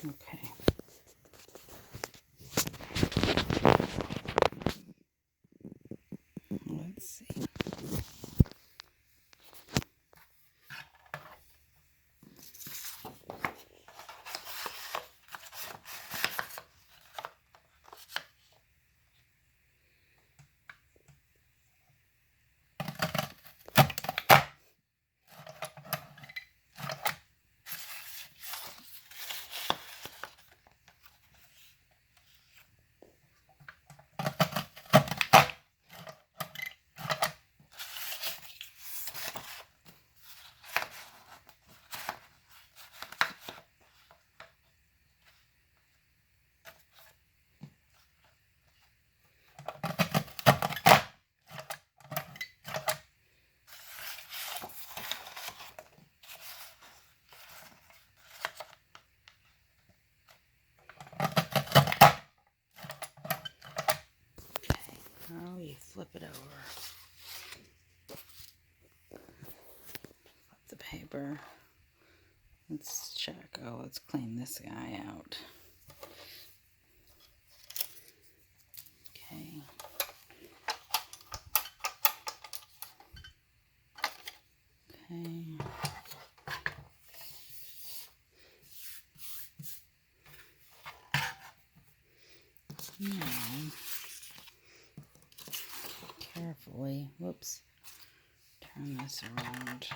Okay. Let's see. Oh, you flip it over. Flip the paper. Let's check. Oh, let's clean this guy out. Okay. Okay. Now, carefully, whoops, turn this around.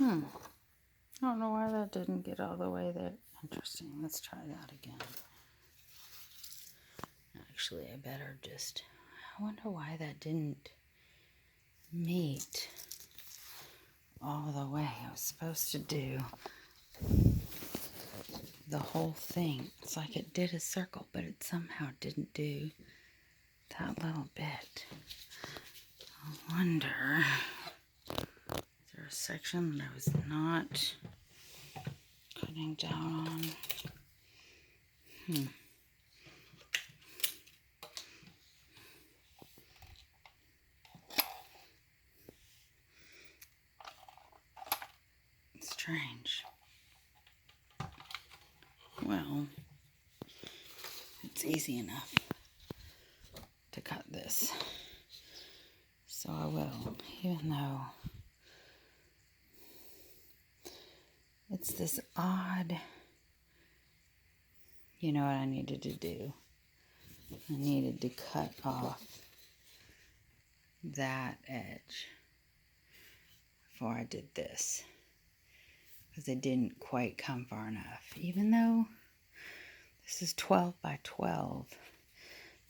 I don't know why that didn't get all the way there. Interesting. Let's try that again. Actually, I better just... I wonder why that didn't meet all the way. I was supposed to do the whole thing. It's like it did a circle, but it somehow didn't do that little bit. I wonder... Is there a section that I was not cutting down on? Strange. Well, it's easy enough to cut this. So I will, even though it's this odd, you know what I needed to do? I needed to cut off that edge before I did this, because it didn't quite come far enough. Even though this is 12 by 12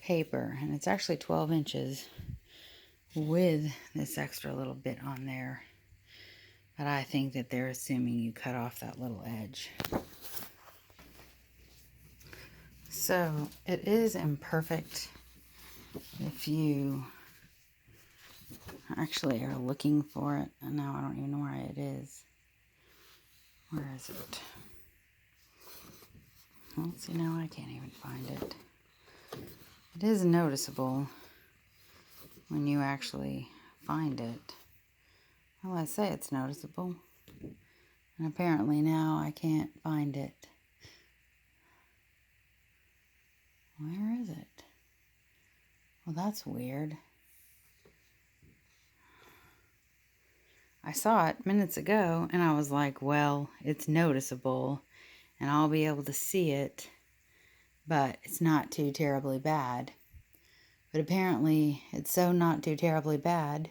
paper, and it's actually 12 inches with this extra little bit on there. But I think that they're assuming you cut off that little edge. So it is imperfect if you actually are looking for it. And now I don't even know where it is. Where is it? Well, see, now I can't even find it. It is noticeable when you actually find it. Well, I say it's noticeable. And apparently now I can't find it. Where is it? Well, that's weird. I saw it minutes ago and I was like, well, it's noticeable and I'll be able to see it, but it's not too terribly bad. But apparently it's so not too terribly bad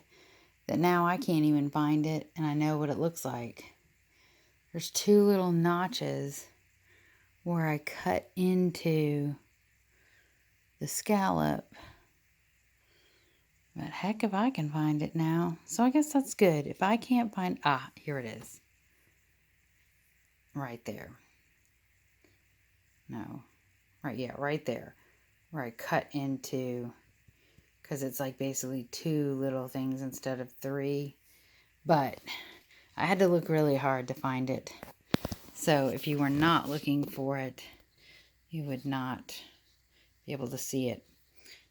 that now I can't even find it and I know what it looks like. There's two little notches where I cut into the scallop. But heck if I can find it now. So I guess that's good. If I can't find... here it is. Right there. No. Right, yeah, right there. Where I cut into... Because it's like basically two little things instead of three. But I had to look really hard to find it. So if you were not looking for it, you would not be able to see it.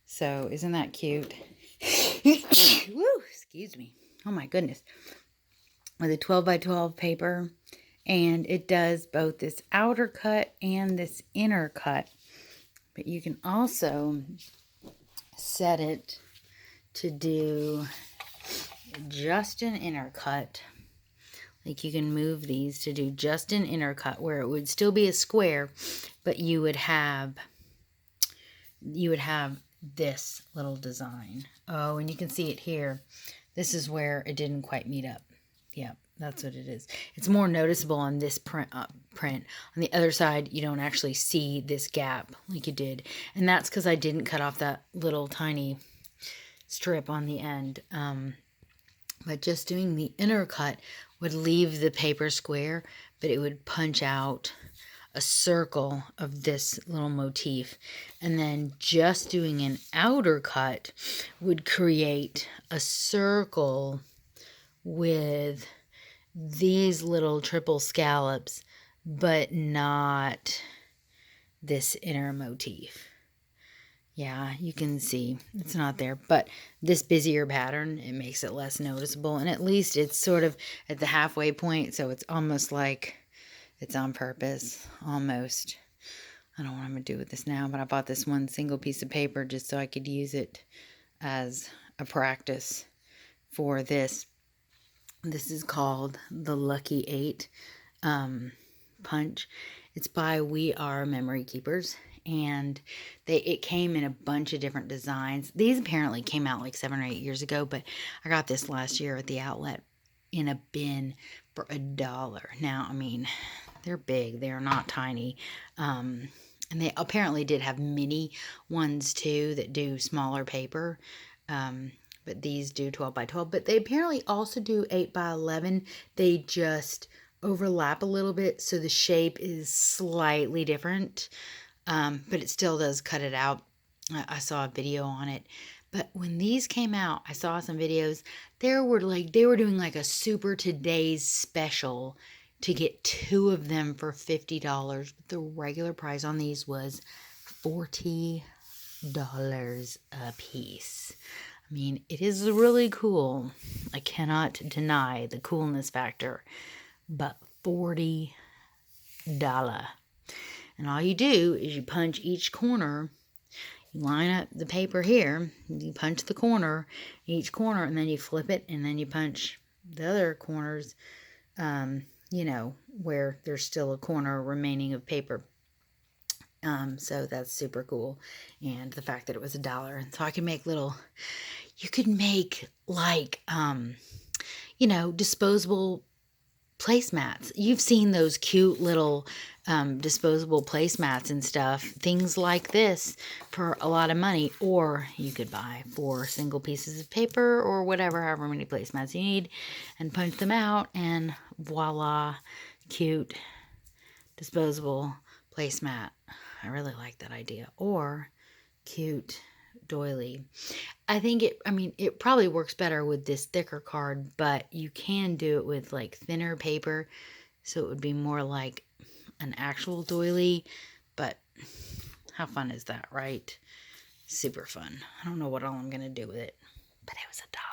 So isn't that cute? Woo, excuse me. Oh my goodness. With a 12 by 12 paper. And it does both this outer cut and this inner cut. But you can also set it to do just an inner cut. Like you can move these to do just an inner cut where it would still be a square, but you would have this little design. Oh, and you can see it here. This is where it didn't quite meet up. Yep, that's what it is. It's more noticeable on this print. On the other side, you don't actually see this gap like you did. And that's because I didn't cut off that little tiny strip on the end. But just doing the inner cut would leave the paper square, but it would punch out a circle of this little motif. And then just doing an outer cut would create a circle with these little triple scallops, but not this inner motif. Yeah, you can see it's not there, but this busier pattern, it makes it less noticeable, and at least it's sort of at the halfway point, so it's almost like it's on purpose, almost. I don't know what I'm going to do with this now, but I bought this one single piece of paper just so I could use it as a practice for this. This is called the Lucky 8 punch. It's by We Are Memory Keepers. And it came in a bunch of different designs. These apparently came out like 7 or 8 years ago, but I got this last year at the outlet in a bin for $1. Now, I mean, they're big. They're not tiny. And they apparently did have mini ones too that do smaller paper. But these do 12 by 12. But they apparently also do 8 by 11. They just overlap a little bit, so the shape is slightly different. But it still does cut it out. I saw a video on it. But when these came out, I saw some videos. They were doing like a Super Today's special to get 2 of them for $50. But the regular price on these was $40 a piece. I mean, it is really cool. I cannot deny the coolness factor. But $40. And all you do is you punch each corner. You line up the paper here. You punch the corner, each corner, and then you flip it, and then you punch the other corners, you know, where there's still a corner remaining of paper. So that's super cool. And the fact that it was $1. And so I can make you could make like, you know, disposable placemats. You've seen those cute little disposable placemats and stuff, things like this for a lot of money. Or you could buy 4 single pieces of paper or whatever, however many placemats you need, and punch them out, and voila, cute disposable placemat. I really like that idea. Or cute doily. I think it probably works better with this thicker card, but you can do it with like thinner paper, so it would be more like an actual doily. But how fun is that, right? Super fun. I don't know what all I'm gonna do with it, but it was $1.